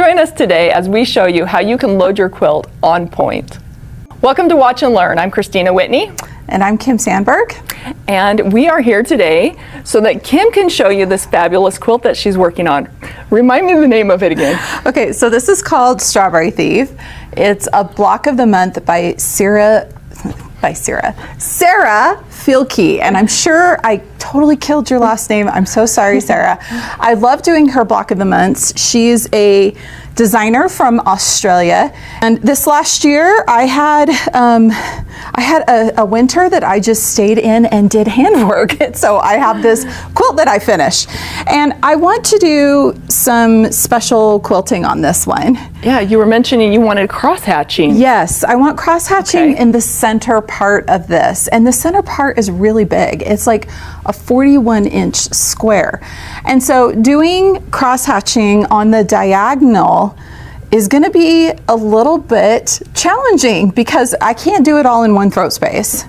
Join us today as we show you how you can load your quilt on point. Welcome to Watch and Learn. I'm Kristina Whitney. And I'm Kim Sandberg. And we are here today so that Kim can show you this fabulous quilt that she's working on. Remind me the name of it again. Okay, so this is called Strawberry Thief. It's a block of the month by Sarah Fielke, and I'm sure I totally killed your last name. I'm so sorry, Sarah. I love doing her block of the months. She's a designer from Australia, and this last year I had a winter that I just stayed in and did handwork. So I have this quilt that I finished, and I want to do some special quilting on this one. Yeah, you were mentioning you wanted cross-hatching. Yes, I want cross-hatching in the center part of this, and the center part is really big. It's like a 41-inch square, and so doing cross-hatching on the diagonal is going to be a little bit challenging because I can't do it all in one throat space.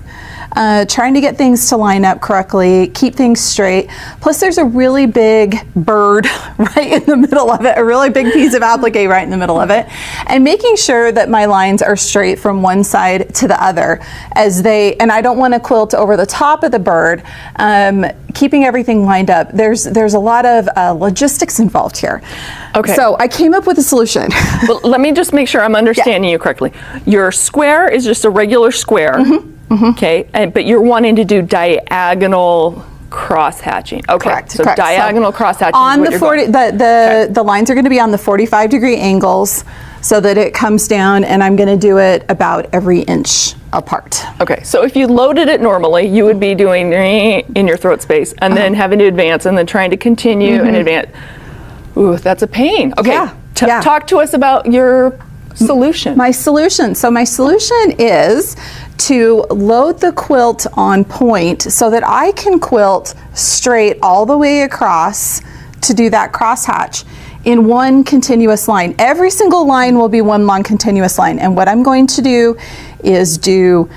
Trying to get things to line up correctly, keep things straight. Plus there's a really big bird right in the middle of it, a really big piece of applique right in the middle of it. And making sure that my lines are straight from one side to the other and I don't want to quilt over the top of the bird, keeping everything lined up. There's a lot of logistics involved here. Okay. So I came up with a solution. Well, let me just make sure I'm understanding you correctly. Your square is just a regular square. Okay, but you're wanting to do diagonal cross-hatching. Okay, Correct. So diagonal cross-hatching on is the what 40, the lines are going to be on the 45-degree angles so that it comes down, and I'm going to do it about every inch apart. Okay, so if you loaded it normally, you would be doing in your throat space and then having to advance and then trying to continue and advance. Ooh, that's a pain. Okay, Yeah. Talk to us about your solution. My solution. So my solution is to load the quilt on point so that I can quilt straight all the way across to do that crosshatch in one continuous line. Every single line will be one long continuous line. And what I'm going to do is do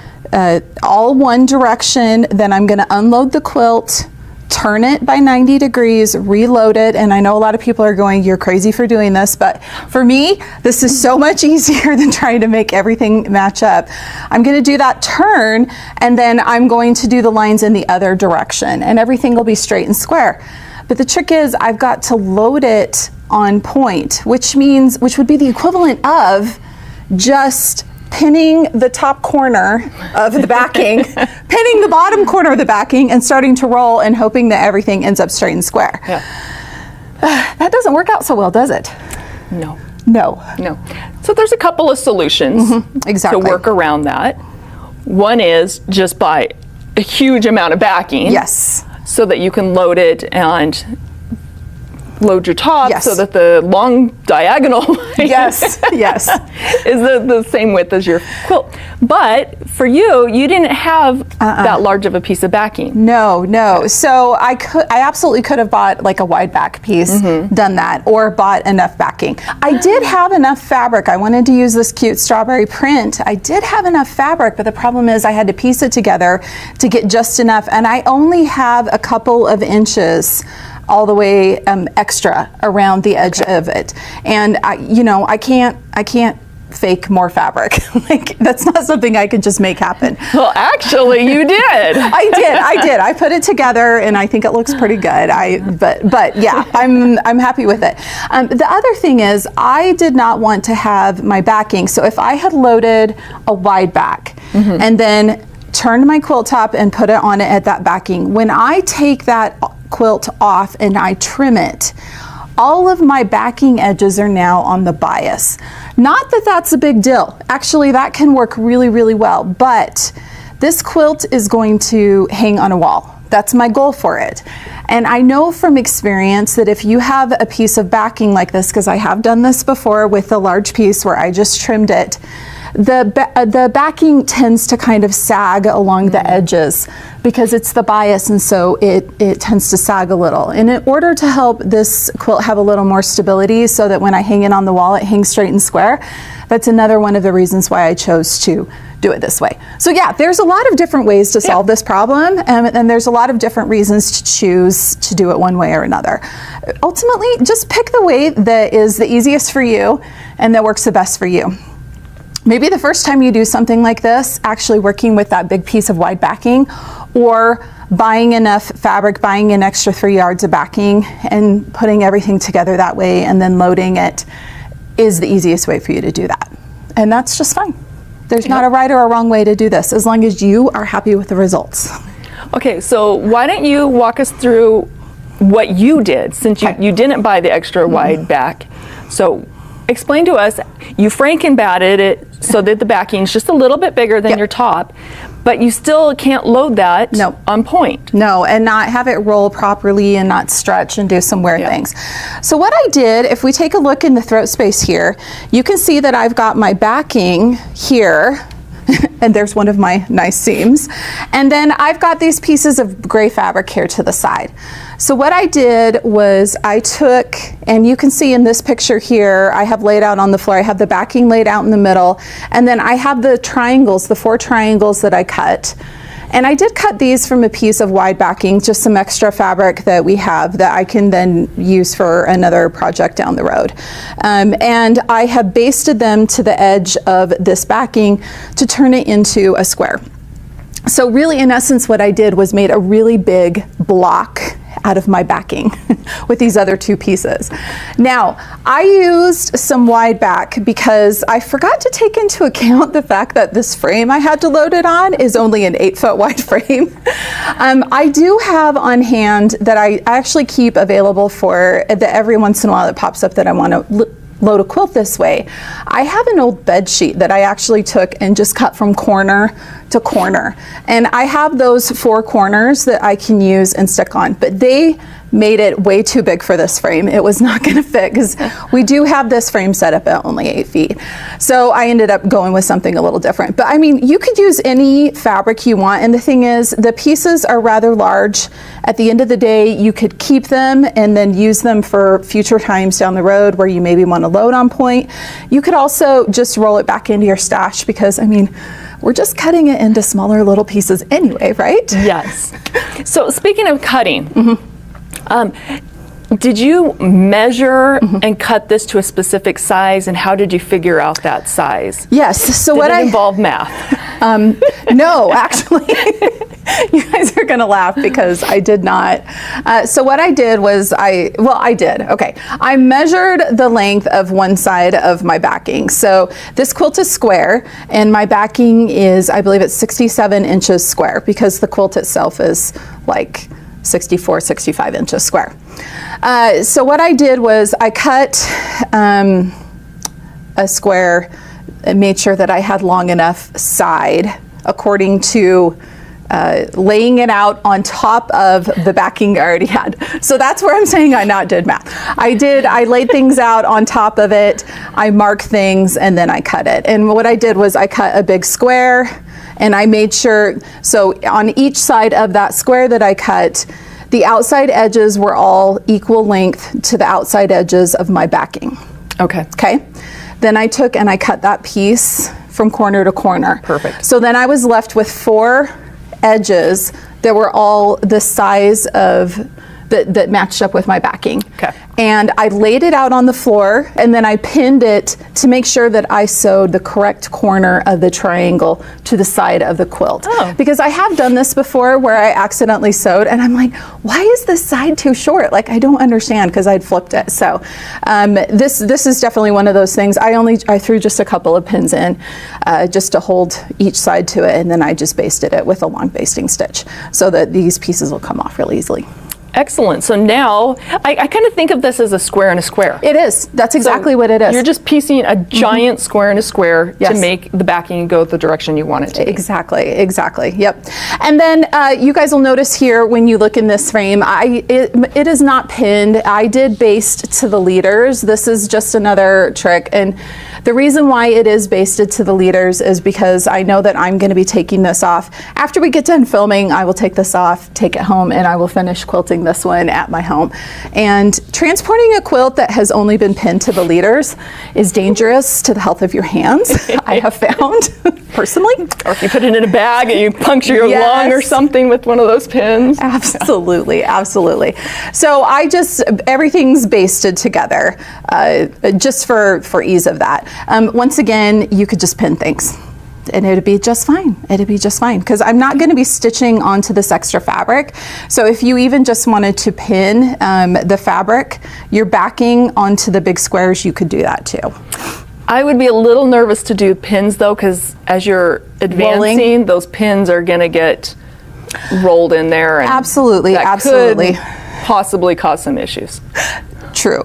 all one direction, then I'm going to unload the quilt, turn it by 90 degrees, reload it, and I know a lot of people are going, you're crazy for doing this, but for me, this is so much easier than trying to make everything match up. I'm going to do that turn, and then I'm going to do the lines in the other direction, and everything will be straight and square. But the trick is I've got to load it on point, which would be the equivalent of just pinning the top corner of the backing, pinning the bottom corner of the backing, and starting to roll and hoping that everything ends up straight and square. Yeah. That doesn't work out so well, does it? No. No. No. So there's a couple of solutions exactly. to work around that. One is just buy a huge amount of backing. Yes. So that you can load it and load your top Yes. so that the long diagonal Yes, yes. is the same width as your quilt. But for you didn't have that large of a piece of backing. No. So I absolutely could have bought like a wide back piece, done that, or bought enough backing. I did have enough fabric. I wanted to use this cute strawberry print. I did have enough fabric, but the problem is I had to piece it together to get just enough, and I only have a couple of inches all the way extra around the edge of it, and I can't fake more fabric. Like, that's not something I can just make happen. Well, actually, you did. I did. I put it together, and I think it looks pretty good. But yeah, I'm happy with it. The other thing is, I did not want to have my backing. So if I had loaded a wide back and then turned my quilt top and put it on it at that backing, when I take that quilt off and I trim it, all of my backing edges are now on the bias. Not that that's a big deal. Actually, that can work really, really well, but this quilt is going to hang on a wall. That's my goal for it. And I know from experience that if you have a piece of backing like this, because I have done this before with a large piece where I just trimmed it, The backing tends to kind of sag along the edges because it's the bias, and so it tends to sag a little. And in order to help this quilt have a little more stability so that when I hang it on the wall it hangs straight and square, that's another one of the reasons why I chose to do it this way. So yeah, there's a lot of different ways to solve this problem, and there's a lot of different reasons to choose to do it one way or another. Ultimately, just pick the way that is the easiest for you and that works the best for you. Maybe the first time you do something like this, actually working with that big piece of wide backing, or buying enough fabric, buying an extra 3 yards of backing and putting everything together that way and then loading it is the easiest way for you to do that. And that's just fine. There's not a right or a wrong way to do this, as long as you are happy with the results. Okay, so why don't you walk us through what you did, since you didn't buy the extra wide back. So explain to us, you Franken-batted it so that the backing's just a little bit bigger than your top, but you still can't load that on point. No, and not have it roll properly and not stretch and do some weird things. So what I did, if we take a look in the throat space here, you can see that I've got my backing here, and there's one of my nice seams. And then I've got these pieces of gray fabric here to the side. So what I did was I took, and you can see in this picture here, I have laid out on the floor, I have the backing laid out in the middle, and then I have the triangles, the 4 triangles that I cut. And I did cut these from a piece of wide backing, just some extra fabric that we have that I can then use for another project down the road. And I have basted them to the edge of this backing to turn it into a square. So really, in essence, what I did was made a really big block out of my backing with these other 2 pieces. Now, I used some wide back because I forgot to take into account the fact that this frame I had to load it on is only an 8-foot wide frame. I do have on hand that I actually keep available for every once in a while it pops up that I want to load a quilt this way. I have an old bed sheet that I actually took and just cut from corner to corner. And I have those 4 corners that I can use and stick on, but they made it way too big for this frame. It was not going to fit because we do have this frame set up at only 8 feet. So I ended up going with something a little different. But I mean, you could use any fabric you want. And the thing is, the pieces are rather large. At the end of the day, you could keep them and then use them for future times down the road where you maybe want to load on point. You could also just roll it back into your stash because, I mean, we're just cutting it into smaller little pieces anyway, right? Yes. So speaking of cutting, did you measure and cut this to a specific size, and how did you figure out that size? Yes. So did it involve math? No, actually. You guys are going to laugh because I did not. So what I did was I did. Okay. I measured the length of one side of my backing. So this quilt is square, and my backing is, I believe it's 67 inches square because the quilt itself is like 64, 65 inches square. So what I did was I cut a square and made sure that I had long enough side according to laying it out on top of the backing I already had. So that's where I'm saying I not did math. I laid things out on top of it, I marked things, and then I cut it. And what I did was I cut a big square, and I made sure, so on each side of that square that I cut, the outside edges were all equal length to the outside edges of my backing. Okay. Okay. Then I took and I cut that piece from corner to corner. Perfect. So then I was left with 4 edges that were all the size of that matched up with my backing. Okay. And I laid it out on the floor, and then I pinned it to make sure that I sewed the correct corner of the triangle to the side of the quilt. Oh. Because I have done this before where I accidentally sewed, and I'm like, why is this side too short? Like, I don't understand, because I'd flipped it. So this is definitely one of those things. I threw just a couple of pins in just to hold each side to it, and then I just basted it with a long basting stitch so that these pieces will come off really easily. Excellent. So now I kind of think of this as a square and a square. It is. That's exactly what it is. You're just piecing a giant square and a square to Yes. make the backing go the direction you want it to. Exactly. Yep. And then you guys will notice here when you look in this frame, it is not pinned. I did baste to the leaders. This is just another trick. And the reason why it is basted to the leaders is because I know that I'm going to be taking this off. After we get done filming, I will take this off, take it home, and I will finish quilting this one at my home. And transporting a quilt that has only been pinned to the leaders is dangerous to the health of your hands, I have found, personally. Or if you put it in a bag and you puncture your lung or something with one of those pins. Absolutely. So everything's basted together, just for ease of that. Once again, you could just pin things and it'd be just fine. Because I'm not going to be stitching onto this extra fabric. So if you even just wanted to pin the fabric, you're backing onto the big squares, you could do that too. I would be a little nervous to do pins though, because as you're advancing, those pins are going to get rolled in there. And absolutely. could possibly cause some issues. True.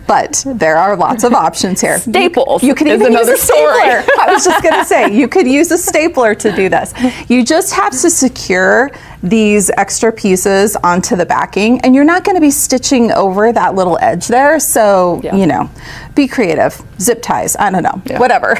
But there are lots of options here. Staples. You could even use a stapler. I was just going to say, you could use a stapler to do this. You just have to secure these extra pieces onto the backing, and you're not going to be stitching over that little edge there. So, you know, be creative. Zip ties. I don't know. Whatever.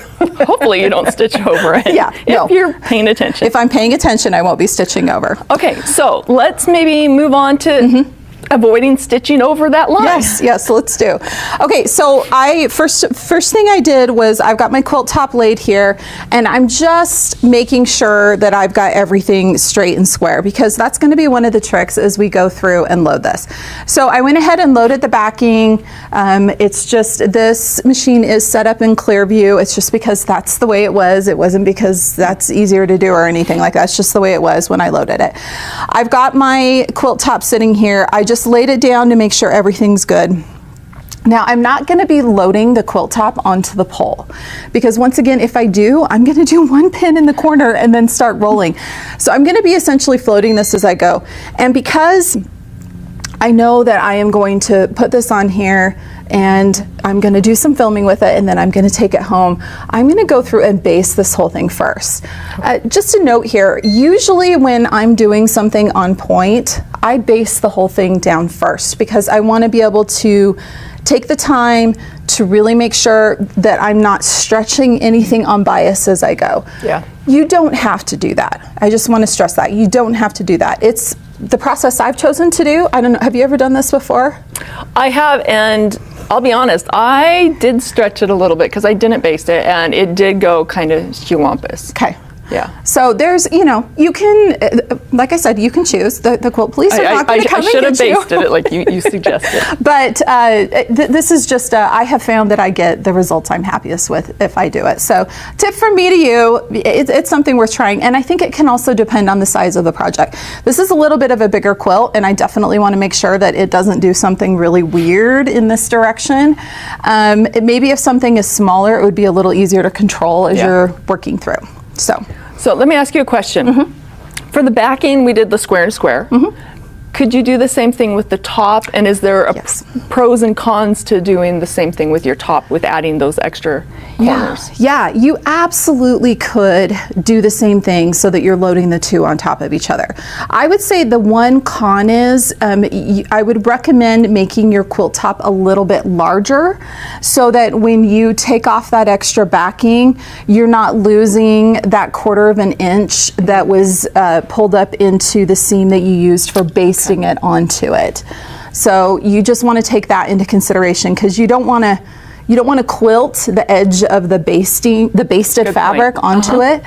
Hopefully you don't stitch over it. If you're paying attention. If I'm paying attention, I won't be stitching over. Okay, so let's maybe move on to avoiding stitching over that line. Yes, let's do. Okay, so first thing I did was I've got my quilt top laid here, and I'm just making sure that I've got everything straight and square, because that's going to be one of the tricks as we go through and load this. So I went ahead and loaded the backing. It's just, this machine is set up in Clearview. It's just because that's the way it was. It wasn't because that's easier to do or anything like that. It's just the way it was when I loaded it. I've got my quilt top sitting here. I just laid it down to make sure everything's good. Now, I'm not going to be loading the quilt top onto the pole, because once again, if I do, I'm going to do one pin in the corner and then start rolling. So I'm going to be essentially floating this as I go. And because I know that I am going to put this on here and I'm going to do some filming with it, and then I'm going to take it home, I'm going to go through and base this whole thing first. Just a note here, usually when I'm doing something on point, I base the whole thing down first, because I want to be able to take the time to really make sure that I'm not stretching anything on bias as I go. You don't have to do that. I just want to stress that. You don't have to do that. It's the process I've chosen to do. I don't know, have you ever done this before? I have, and I'll be honest, I did stretch it a little bit because I didn't baste it, and it did go kind of skewampus. Okay. Yeah. So there's, you know, you can, like I said, you can choose. The quilt police are not going to come and get you. I should have basted it like you suggested. But this is just, I have found that I get the results I'm happiest with if I do it. So tip from me to you, it's something worth trying. And I think it can also depend on the size of the project. This is a little bit of a bigger quilt, and I definitely want to make sure that it doesn't do something really weird in this direction. Maybe if something is smaller, it would be a little easier to control as you're working through. So let me ask you a question. For the backing, we did the square and square. Could you do the same thing with the top? And is there pros and cons to doing the same thing with your top, with adding those extra corners? Yeah, you absolutely could do the same thing so that you're loading the two on top of each other. I would say the one con is I would recommend making your quilt top a little bit larger, so that when you take off that extra backing, you're not losing that 1/4 of an inch that was pulled up into the seam that you used for basting it onto it. So you just want to take that into consideration, because you don't want to quilt the edge of the basted fabric onto it.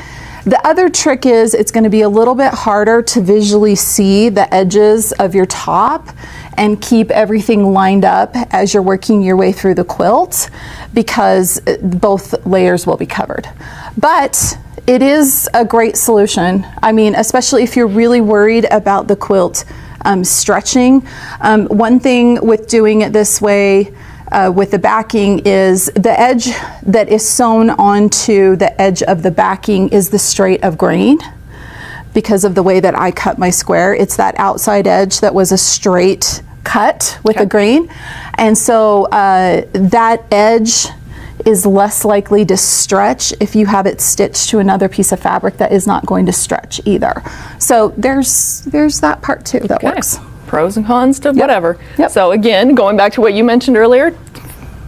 The other trick is it's going to be a little bit harder to visually see the edges of your top and keep everything lined up as you're working your way through the quilt, because both layers will be covered. But it is a great solution. I mean, especially if you're really worried about the quilt stretching. One thing with doing it this way with the backing is the edge that is sewn onto the edge of the backing is the straight of grain, because of the way that I cut my square. It's that outside edge that was a straight cut with a grain. And so that edge is less likely to stretch if you have it stitched to another piece of fabric that is not going to stretch either. So there's that part too that works. Pros and cons to whatever. Yep. So again, going back to what you mentioned earlier,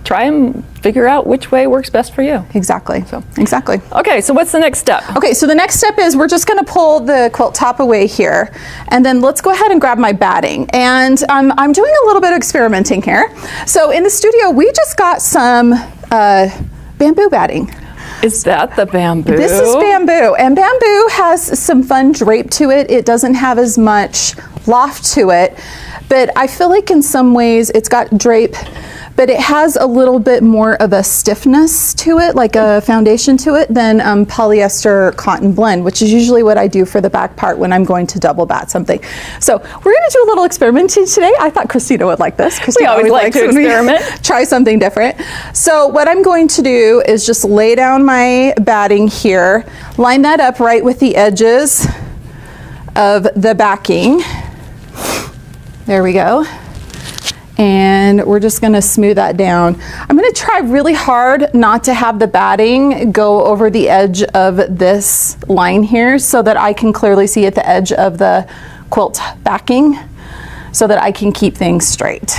try and figure out which way works best for you. Exactly. So. Exactly. Okay, so what's the next step? Okay, so the next step is we're just going to pull the quilt top away here, and then let's go ahead and grab my batting. And I'm doing a little bit of experimenting here. So in the studio, we just got some bamboo batting. Is that the bamboo? This is bamboo, and bamboo has some fun drape to it. It doesn't have as much loft to it, but I feel like in some ways it's got drape, but it has a little bit more of a stiffness to it, like a foundation to it, than polyester cotton blend, which is usually what I do for the back part when I'm going to double bat something. So we're going to do a little experimenting today. I thought Kristina would like this. Kristina we always like to experiment. Try something different. So what I'm going to do is just lay down my batting here, line that up right with the edges of the backing. There we go. And we're just going to smooth that down. I'm going to try really hard not to have the batting go over the edge of this line here so that I can clearly see at the edge of the quilt backing so that I can keep things straight.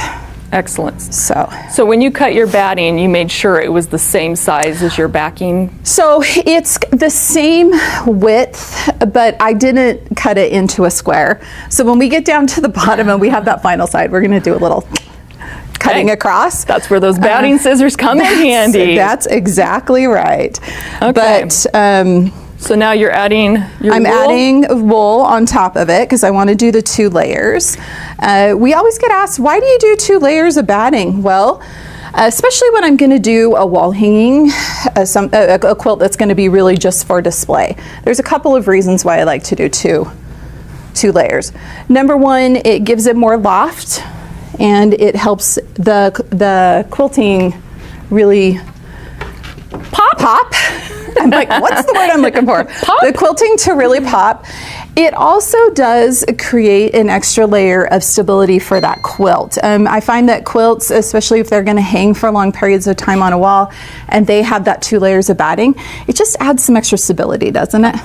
Excellent. So when you cut your batting, you made sure it was the same size as your backing? So it's the same width, but I didn't cut it into a square. So when we get down to the bottom and we have that final side, we're going to do a little cutting across. That's where those batting scissors come in handy. That's exactly right. Okay. But so now you're adding your I'm wool? adding wool on top of it because I want to do the 2 layers. We always get asked, why do you do 2 layers of batting? Well, especially when I'm going to do a wall hanging, a quilt that's going to be really just for display. There's a couple of reasons why I like to do two layers. Number one, it gives it more loft, and it helps the quilting really pop. I'm like, what's the word I'm looking for? Pop? The quilting to really pop. It also does create an extra layer of stability for that quilt. I find that quilts, especially if they're going to hang for long periods of time on a wall, and they have that 2 layers of batting, it just adds some extra stability, doesn't it?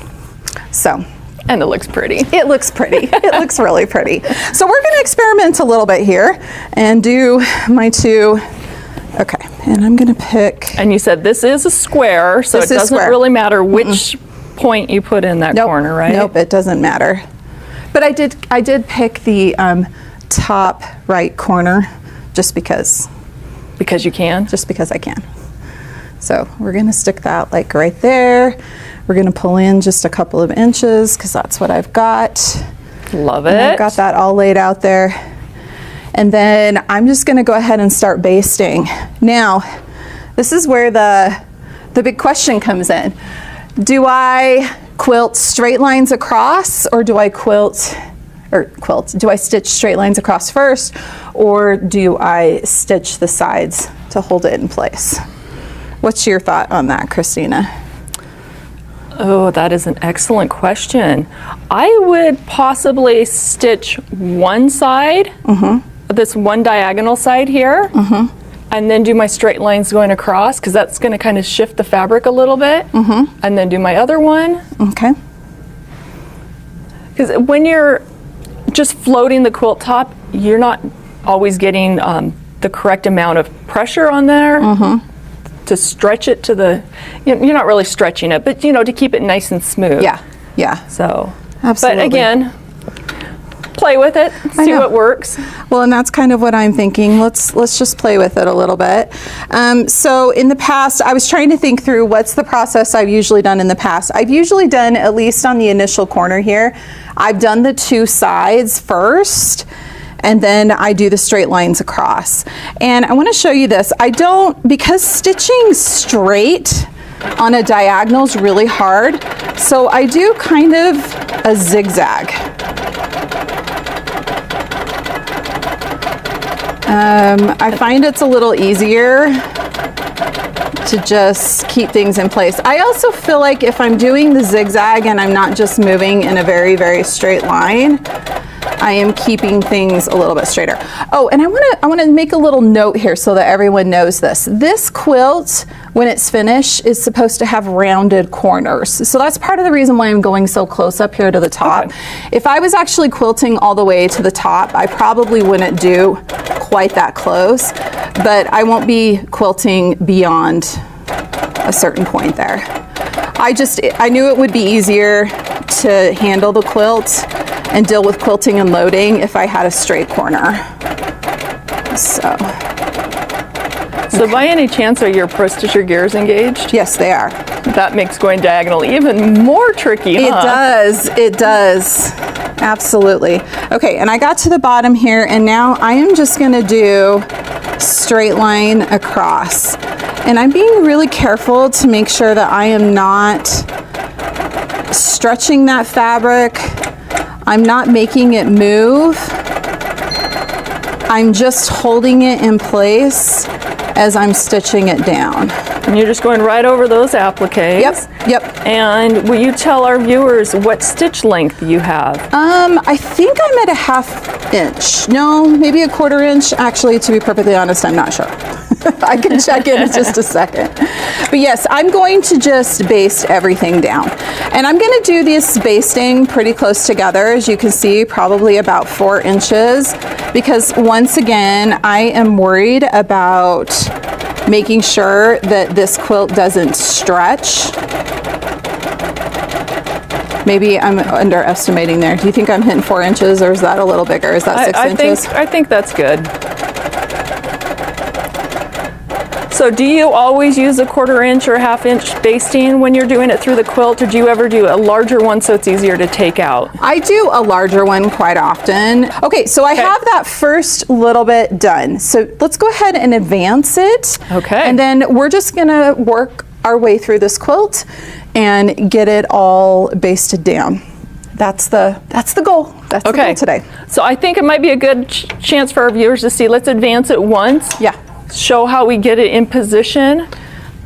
So. And it looks pretty. It looks pretty. It looks really pretty. So we're going to experiment a little bit here and do my 2. Okay, and I'm going to pick. And you said this is a square, so it doesn't really matter which point you put in that corner, right? Nope, it doesn't matter. But I did pick the top right corner just because. Because you can? Just because I can. So we're going to stick that like right there. We're going to pull in just a couple of inches because that's what I've got. Love it. And I've got that all laid out there. And then I'm just going to go ahead and start basting. Now, this is where the big question comes in. Do I quilt straight lines across, or do I do I stitch straight lines across first, or do I stitch the sides to hold it in place? What's your thought on that, Kristina? Oh, that is an excellent question. I would possibly stitch one side, this one diagonal side here, and then do my straight lines going across, because that's going to kind of shift the fabric a little bit, and then do my other one. Okay. Because when you're just floating the quilt top, you're not always getting the correct amount of pressure on there. To stretch it to the, you're not really stretching it, but to keep it nice and smooth. Yeah. So, absolutely. But again, play with it, see what works. Well, and that's kind of what I'm thinking. Let's just play with it a little bit. So in the past, I was trying to think through what's the process I've usually done in the past. I've usually done, at least on the initial corner here, I've done the 2 sides first, and then I do the straight lines across. And I want to show you this. Because stitching straight on a diagonal is really hard, so I do kind of a zigzag. I find it's a little easier to just keep things in place. I also feel like if I'm doing the zigzag and I'm not just moving in a very, very straight line, I am keeping things a little bit straighter. Oh, and I wanna make a little note here so that everyone knows this. This quilt, when it's finished, is supposed to have rounded corners. So that's part of the reason why I'm going so close up here to the top. Okay. If I was actually quilting all the way to the top, I probably wouldn't do quite that close, but I won't be quilting beyond a certain point there. I knew it would be easier to handle the quilt and deal with quilting and loading if I had a straight corner. So by any chance are your pro stitcher gears engaged? Yes, they are. That makes going diagonal even more tricky, huh? It does. Absolutely. Okay, and I got to the bottom here, and now I am just gonna do straight line across. And I'm being really careful to make sure that I am not stretching that fabric. I'm not making it move. I'm just holding it in place as I'm stitching it down. And you're just going right over those appliques. Yep. And will you tell our viewers what stitch length you have? I think I'm at a 1/2 inch. No, maybe a 1/4 inch. Actually, to be perfectly honest, I'm not sure. I can check in just a second. But yes, I'm going to just baste everything down. And I'm gonna do this basting pretty close together, as you can see, probably about 4 inches, because once again, I am worried about making sure that this quilt doesn't stretch. Maybe I'm underestimating there. Do you think I'm hitting 4 inches, or is that a little bigger? Is that 6 inches? I think that's good. So do you always use a 1/4 inch or 1/2 inch basting when you're doing it through the quilt, or do you ever do a larger one so it's easier to take out? I do a larger one quite often. Okay, so I have that first little bit done. So let's go ahead and advance it. Okay. And then we're just gonna work our way through this quilt and get it all basted down. That's the goal. That's the goal today. So I think it might be a good chance for our viewers to see. Let's advance it once. Yeah. Show how we get it in position,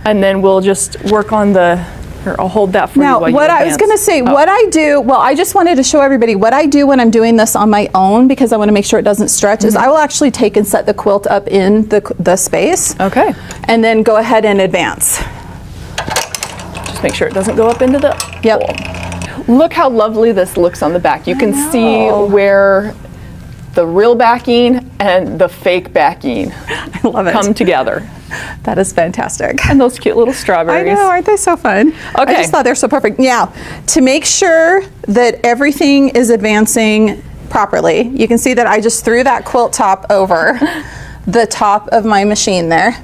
and then we'll just work on here, I'll hold that for you while you what I was going to say, what I do, well, I just wanted to show everybody what I do when I'm doing this on my own, because I want to make sure it doesn't stretch, is I will actually take and set the quilt up in the space. Okay. And then go ahead and advance. Just make sure it doesn't go up into the hole. Look how lovely this looks on the back. You can see where the real backing and the fake backing I love it. come together. That is fantastic. And those cute little strawberries. I know, aren't they so fun? Okay. I just thought they're so perfect. Now, to make sure that everything is advancing properly, you can see that I just threw that quilt top over the top of my machine there.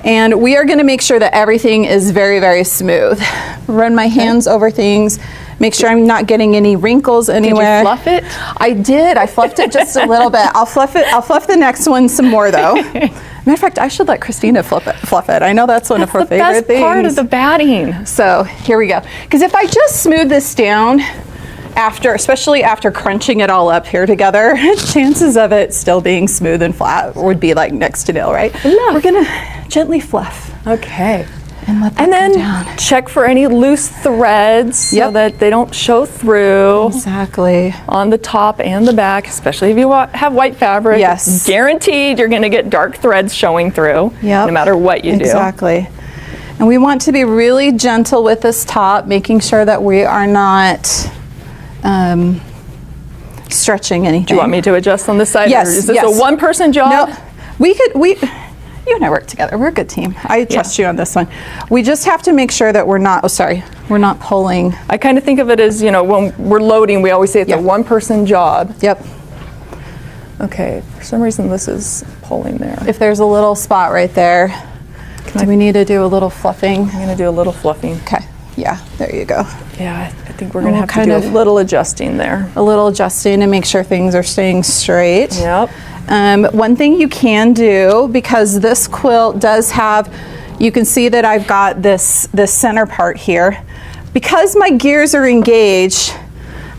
And we are going to make sure that everything is very, very smooth. Run my hands over things. Make sure I'm not getting any wrinkles anywhere. Did you fluff it? I did. I fluffed it just a little bit. I'll fluff it. I'll fluff the next one some more though. Matter of fact, I should let Kristina fluff it. I know that's one of her favorite things. That's the best part of the batting. So here we go. Because if I just smooth this down especially after crunching it all up here together, chances of it still being smooth and flat would be like next to nil, right? We're gonna gently fluff. Okay. And let that and then go down. Check for any loose threads so that they don't show through. Exactly. On the top and the back, especially if you have white fabric. Yes. Guaranteed you're going to get dark threads showing through no matter what you do. Exactly. And we want to be really gentle with this top, making sure that we are not stretching anything. Do you want me to adjust on this side? Yes. Or is this a one-person job? No. You and I work together. We're a good team. I trust you on this one. We just have to make sure that we're not, we're not pulling. I kind of think of it as, when we're loading, we always say it's a one-person job. Yep. Okay, for some reason this is pulling there. If there's a little spot right there, do we need to do a little fluffing? I'm going to do a little fluffing. Okay, yeah, there you go. Yeah, I think we're going to have to do a little adjusting there. A little adjusting to make sure things are staying straight. Yep. One thing you can do, because this quilt does have, you can see that I've got this center part here. Because my gears are engaged,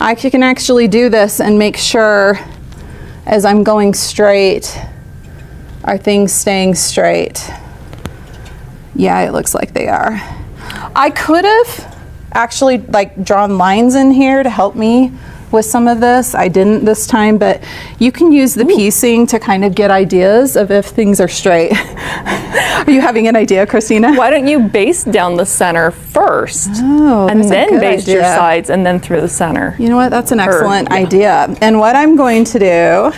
I can actually do this and make sure as I'm going straight, are things staying straight? Yeah, it looks like they are. I could have actually like drawn lines in here to help me with some of this. I didn't this time, but you can use the piecing to kind of get ideas of if things are straight. Are you having an idea, Kristina? Why don't you baste down the center first, Oh, and that's a then good baste your idea. sides and then through the center? You know what? That's an excellent idea. And what I'm going to do,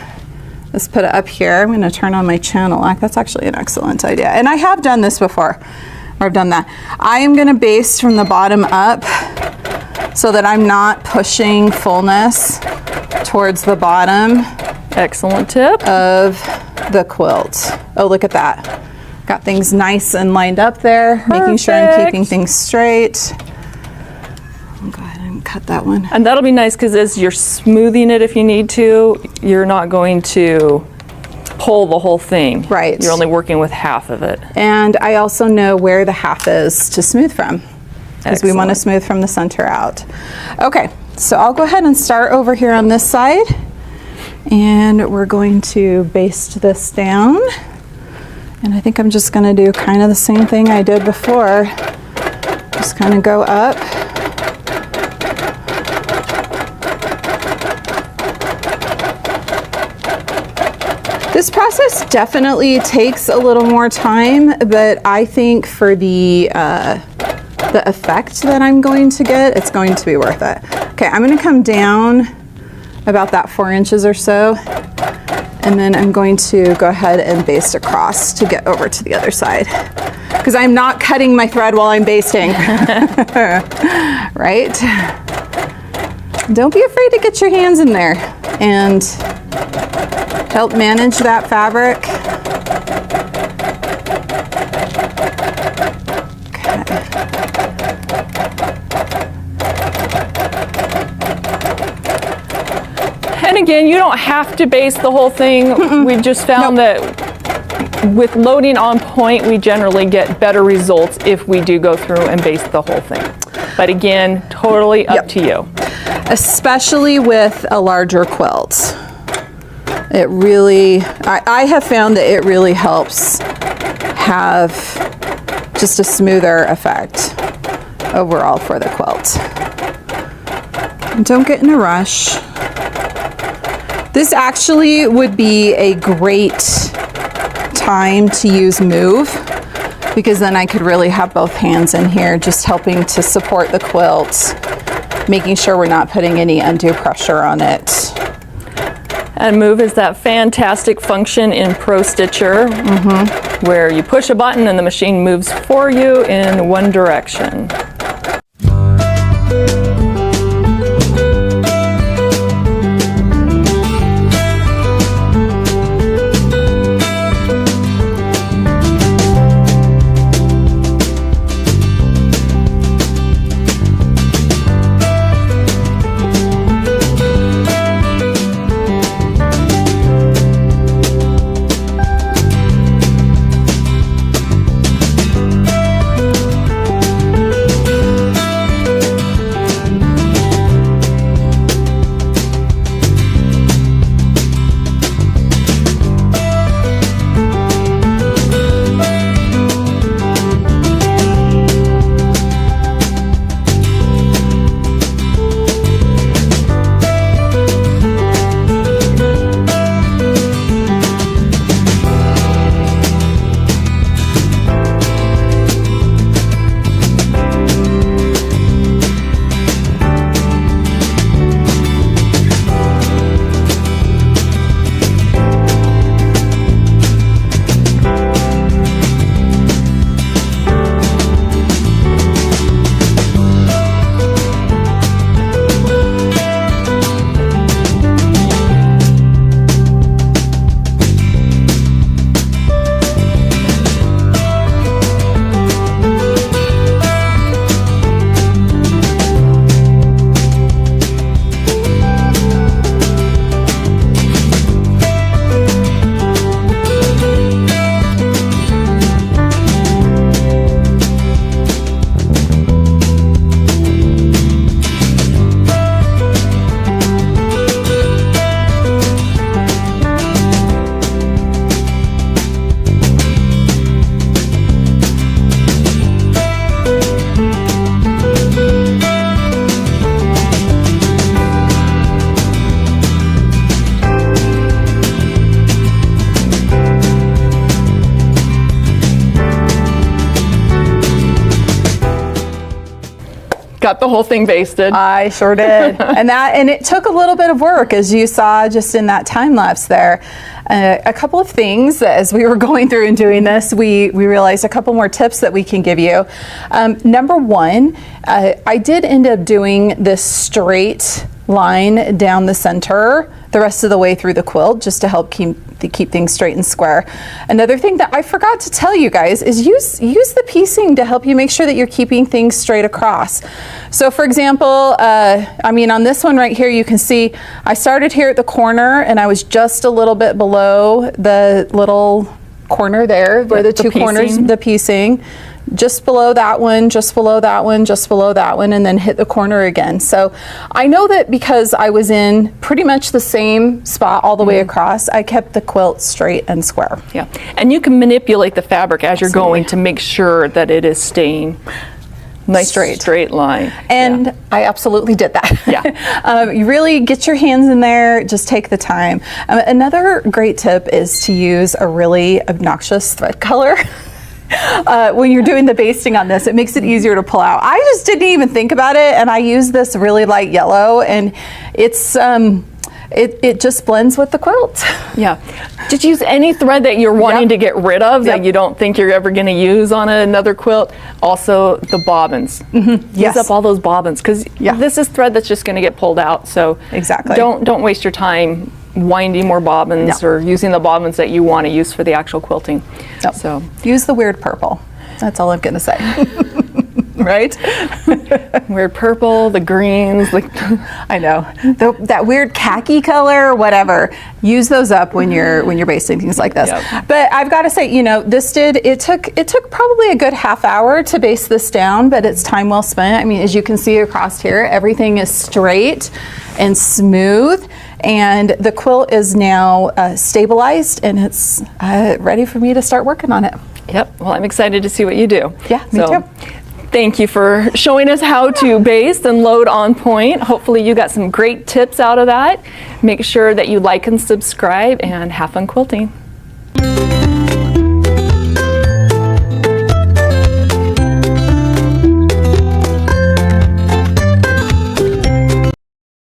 let's put it up here. I'm going to turn on my channel lock. That's actually an excellent idea. And I have done this before, or I've done that. I am going to baste from the bottom up so that I'm not pushing fullness towards the bottom Excellent tip. of the quilt. Oh, look at that. Got things nice and lined up there, making sure I'm Perfect. keeping things straight. I'll go ahead and cut that one. And that'll be nice because as you're smoothing it, if you need to, you're not going to pull the whole thing. Right. You're only working with half of it. And I also know where the half is to smooth from, because we want to Excellent. smooth from the center out. Okay, so I'll go ahead and start over here on this side, and we're going to baste this down. And I think I'm just going to do kind of the same thing I did before. Just kind of go up. This process definitely takes a little more time, but I think for the effect that I'm going to get, it's going to be worth it. Okay, I'm going to come down about that 4 inches or so, and then I'm going to go ahead and baste across to get over to the other side, because I'm not cutting my thread while I'm basting. Right? Don't be afraid to get your hands in there and help manage that fabric. And again, you don't have to baste the whole thing. We've just found that with loading on point, we generally get better results if we do go through and baste the whole thing. But again, totally up to you. Especially with a larger quilt. It really, I have found that it really helps have just a smoother effect overall for the quilt. And don't get in a rush. This actually would be a great time to use Move, because then I could really have both hands in here just helping to support the quilt, making sure we're not putting any undue pressure on it. And Move is that fantastic function in Pro Stitcher where you push a button and the machine moves for you in one direction. Got the whole thing basted. I sure did. and it took a little bit of work, as you saw just in that time lapse there. A couple of things as we were going through and doing this, we realized a couple more tips that we can give you. Number one, I did end up doing this straight line down the center the rest of the way through the quilt, just to help keep things straight and square. Another thing that I forgot to tell you guys is use the piecing to help you make sure that you're keeping things straight across. So for example, I mean on this one right here, you can see I started here at the corner and I was just a little bit below the little corner there where the two corners, the piecing. Just below that one, just below that one, just below that one, and then hit the corner again. So I know that because I was in pretty much the same spot all the way across, I kept the quilt straight and square. Yeah, and you can manipulate the fabric as you're going to make sure that it is staying nice straight line. And I absolutely did that. Yeah. You really get your hands in there, just take the time. Another great tip is to use a really obnoxious thread color. When you're doing the basting on this, it makes it easier to pull out. I just didn't even think about it, and I used this really light yellow, and it's it just blends with the quilt. Yeah. Did you use any thread that you're wanting to get rid of that you don't think you're ever going to use on another quilt? Also, the bobbins. Use up all those bobbins, because this is thread that's just going to get pulled out. So exactly. Don't waste your time winding more bobbins or using the bobbins that you want to use for the actual quilting. Nope. So use the weird purple. That's all I'm going to say. Right? Weird purple, the greens, I know. That weird khaki color, whatever. Use those up when you're basting things like this. Yep. But I've got to say, you know, it took probably a good half hour to base this down, but it's time well spent. I mean, as you can see across here, everything is straight and smooth. And the quilt is now stabilized, and it's ready for me to start working on it. Yep. Well, I'm excited to see what you do. Yeah, me too. Thank you for showing us how to baste and load on point. Hopefully you got some great tips out of that. Make sure that you like and subscribe, and have fun quilting.